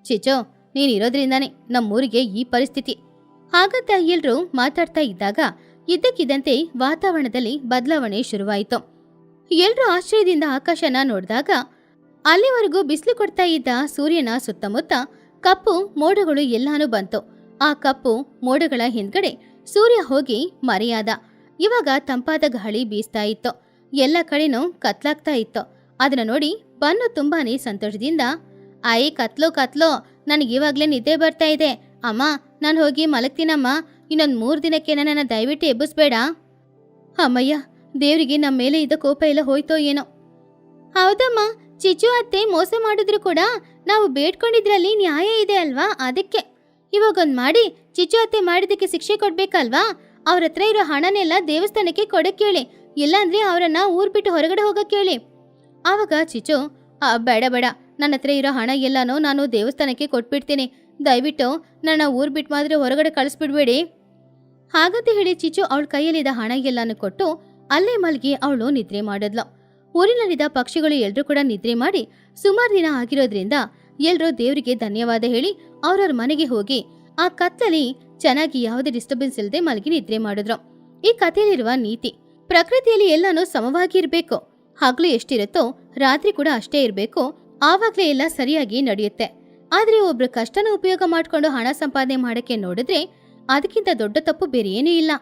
A: ಚಿಚ್ಚು, ನೀನು ಇರೋದ್ರಿಂದಾನೇ ನಮ್ಮೂರಿಗೆ ಈ ಪರಿಸ್ಥಿತಿ. ಹಾಗಂತ ಎಲ್ರೂ ಮಾತಾಡ್ತಾ ಇದ್ದಾಗ ಇದ್ದಕ್ಕಿದ್ದಂತೆ ವಾತಾವರಣದಲ್ಲಿ ಬದಲಾವಣೆ ಶುರುವಾಯಿತು. ಎಲ್ರೂ ಆಶ್ಚರ್ಯದಿಂದ ಆಕಾಶನ ನೋಡಿದಾಗ ಅಲ್ಲಿವರೆಗೂ ಬಿಸಿಲು ಕೊಡ್ತಾ ಇದ್ದ ಸೂರ್ಯನ ಸುತ್ತಮುತ್ತ ಕಪ್ಪು ಮೋಡಗಳು ಎಲ್ಲಾನು ಬಂತು. ಆ ಕಪ್ಪು ಮೋಡಗಳ ಹಿಂದ್ಗಡೆ ಸೂರ್ಯ ಹೋಗಿ ಮರೆಯಾದ. ಇವಾಗ ತಂಪಾದ ಗಾಳಿ ಬೀಸ್ತಾ ಇತ್ತು. ಎಲ್ಲ ಕಡೆನೂ ಕತ್ಲಾಗ್ತಾ ಇತ್ತು. ಅದನ್ನ ನೋಡಿ ಬನ್ನು ತುಂಬಾನೇ ಸಂತೋಷದಿಂದ, ಕತ್ಲೋ, ನನಗಿವಾಗ್ಲೇ ನಿದ್ದೆ ಬರ್ತಾ ಇದೆ. ಅಮ್ಮ, ನಾನು ಹೋಗಿ ಮಲಗ್ತೀನಮ್ಮ. ಇನ್ನೊಂದು 3 ದಿನಕ್ಕೆ ನನ್ನನ್ನು ದಯವಿಟ್ಟು ಎಬ್ಬಿಸ್ಬೇಡ. ಅಮ್ಮಯ್ಯ, ದೇವರಿಗೆ ನಮ್ಮ ಮೇಲೆ ಇದ್ದ ಕೋಪ ಎಲ್ಲ ಹೋಯ್ತೋ ಏನೋ. ಹೌದಮ್ಮ, ಚಿಚ್ಚು ಅತ್ತೆ ಮೋಸ ಮಾಡಿದ್ರು ಕೂಡ ನಾವು ಬೇಡ್ಕೊಂಡಿದ್ರಲ್ಲಿ ನ್ಯಾಯ ಇದೆ ಅಲ್ವಾ, ಅದಕ್ಕೆ ಇವಾಗೊಂದು ಮಾಡಿ ಚಿಚ್ಚು ಅತ್ತೆ ಮಾಡಿದಕ್ಕೆ ಶಿಕ್ಷೆ ಕೊಡ್ಬೇಕಲ್ವಾ. ಅವ್ರ ಹತ್ರ ಇರೋ ಹಣನೆಲ್ಲ ದೇವಸ್ಥಾನಕ್ಕೆ ಕೊಡಕ್ಕೆ ಹೇಳಿ, ಇಲ್ಲಾಂದ್ರೆ ಅವರನ್ನ ಊರ್ ಬಿಟ್ಟು ಹೊರಗಡೆ ಹೋಗಕ್ಕೆ ಹೇಳಿ. ಆವಾಗ ಚಿಚ್ಚು, ಬೇಡ ಬೇಡ, ನನ್ನ ಹತ್ರ ಇರೋ ಹಣ ಎಲ್ಲಾನು ನಾನು ದೇವಸ್ಥಾನಕ್ಕೆ ಕೊಟ್ಬಿಡ್ತೀನಿ, ದಯವಿಟ್ಟು ನನ್ನ ಊರ್ ಬಿಟ್ಟು ಮಾತ್ರ ಹೊರಗಡೆ ಕಳಿಸ್ಬಿಡ್ಬೇಡಿ. ಹಾಗಂತ ಹೇಳಿ ಚಿಚ್ಚು ಅವಳ ಕೈಯಲ್ಲಿದ್ದ ಹಣ ಎಲ್ಲಾನು ಕೊಟ್ಟು ಅಲ್ಲೇ ಮಲ್ಗಿ ಅವಳು ನಿದ್ರೆ ಮಾಡಿದ್ಲು. ಊರಿನಲ್ಲಿದ್ದ ಪಕ್ಷಿಗಳು ಎಲ್ರೂ ಕೂಡ ನಿದ್ರೆ ಮಾಡಿ ಸುಮಾರು ದಿನ ಆಗಿರೋದ್ರಿಂದ ಎಲ್ರೂ ದೇವರಿಗೆ ಧನ್ಯವಾದ ಹೇಳಿ ಅವ್ರವ್ರ ಮನೆಗೆ ಹೋಗಿ ಆ ಕತ್ತಲಿ ಚೆನ್ನಾಗಿ ಯಾವುದೇ ಡಿಸ್ಟರ್ಬೆನ್ಸ್ ಇಲ್ಲದೆ ಮಲಗಿ ನಿದ್ರೆ ಮಾಡಿದ್ರು. ಈ ಕಥೆಯಲ್ಲಿರುವ ನೀತಿ, ಪ್ರಕೃತಿಯಲ್ಲಿ ಎಲ್ಲಾನು ಸಮವಾಗಿ ಇರಬೇಕು. ಹಗಲು ಎಷ್ಟಿರುತ್ತೋ ರಾತ್ರಿ ಕೂಡ ಅಷ್ಟೇ ಇರಬೇಕು, ಆವಾಗ್ಲೇ ಎಲ್ಲ ಸರಿಯಾಗಿ ನಡೆಯುತ್ತೆ. ಆದ್ರೆ ಒಬ್ರು ಕಷ್ಟನ ಉಪಯೋಗ ಮಾಡ್ಕೊಂಡು ಹಣ ಸಂಪಾದನೆ ಮಾಡಕ್ಕೆ ನೋಡಿದ್ರೆ ಅದಕ್ಕಿಂತ ದೊಡ್ಡ ತಪ್ಪು ಬೇರೆ ಏನೂ ಇಲ್ಲ.